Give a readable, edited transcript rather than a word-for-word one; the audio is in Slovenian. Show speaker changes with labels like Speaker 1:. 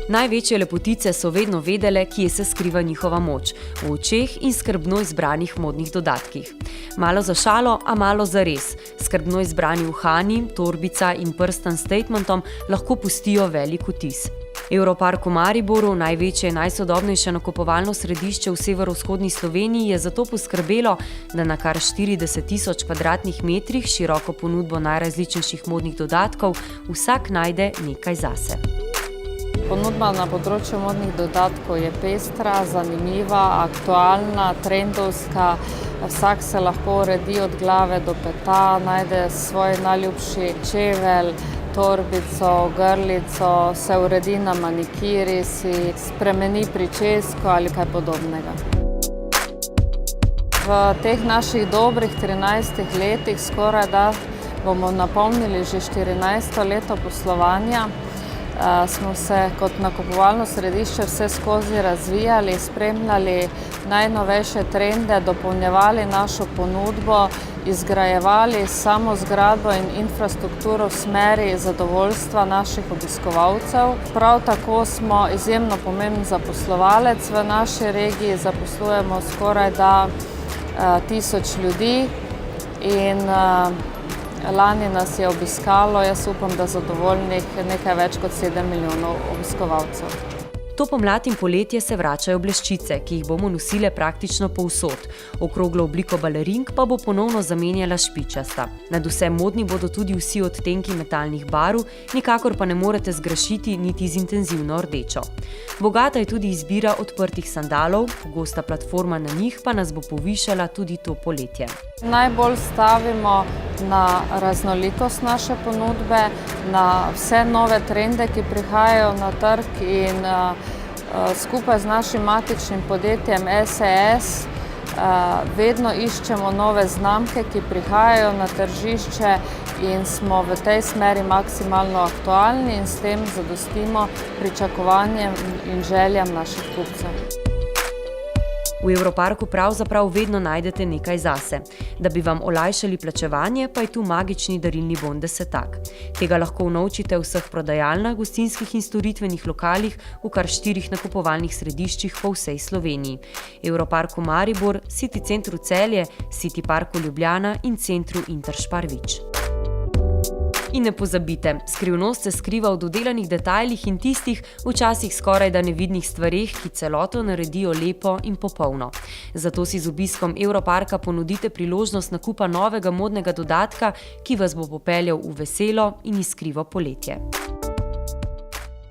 Speaker 1: Največje lepotice so vedno vedele, kje se skriva njihova moč, v očeh in skrbno izbranih modnih dodatkih. Malo za šalo, a malo za res. Skrbno izbrani uhani, torbica in prstan s statementom lahko pustijo velik vtis. Europark v Mariboru, največje in najsodobnejše nakupovalno središče v severovzhodni Sloveniji, je zato poskrbelo, da na kar 40.000 kvadratnih metrih široko ponudbo najrazličnejših modnih dodatkov vsak najde nekaj zase.
Speaker 2: Ponudba na področju modnih dodatkov je pestra, zanimiva, aktualna, trendovska. Vsak se lahko uredi od glave do peta, najde svoj najljubši čevelj, torbico, grlico, se uredi na manikiri, si spremeni pričesko ali kaj podobnega. V teh naših dobrih 13 letih skoraj da bomo napolnili že 14. leto poslovanja. Smo se kot nakupovalno središče vse skozi razvijali, spremljali najnovejše trende, dopolnjevali našo ponudbo, izgrajevali samo zgradbo in infrastrukturo v smeri zadovoljstva naših obiskovalcev. Prav tako smo izjemno pomemben zaposlovalec v naši regiji, zaposlujemo skoraj da 1000 ljudi in lani nas je obiskalo, jaz upam, da zadovoljnih nekaj več kot 7 milijonov obiskovalcev.
Speaker 1: To pomlad in poletje se vračajo bleščice, ki jih bomo nosile praktično povsod. Okroglo obliko balerink pa bo ponovno zamenjala špičasta. Nadvse modni bodo tudi vsi odtenki metalnih barv, nikakor pa ne morete zgrešiti niti z intenzivno rdečo. Bogata je tudi izbira odprtih sandalov, pogosta platforma na njih pa nas bo povišala tudi to poletje.
Speaker 2: Najbolj stavimo na raznolikost naše ponudbe, na vse nove trende, ki prihajajo na trg in skupaj z našim matičnim podjetjem SES vedno iščemo nove znamke, ki prihajajo na tržišče in smo v tej smeri maksimalno aktualni in s tem zadostimo pričakovanjem in željam naših kupcev.
Speaker 1: V Europarku pravzaprav vedno najdete nekaj zase. Da bi vam olajšali plačevanje, pa je tu magični darilni bon desetak. Tega lahko unovčite v vseh prodajalnah, gostinskih in storitvenih lokalih v kar 4 nakupovalnih središčih po vsej Sloveniji. Europarku Maribor, City centru Celje, City parku Ljubljana in centru Interspar Vič. In ne pozabite, skrivnost se skriva v dodelanih detajlih in tistih, včasih skoraj da nevidnih stvareh, ki celoto naredijo lepo in popolno. Zato si z obiskom Europarka ponudite priložnost nakupa novega modnega dodatka, ki vas bo popeljal v veselo in iskrivo poletje.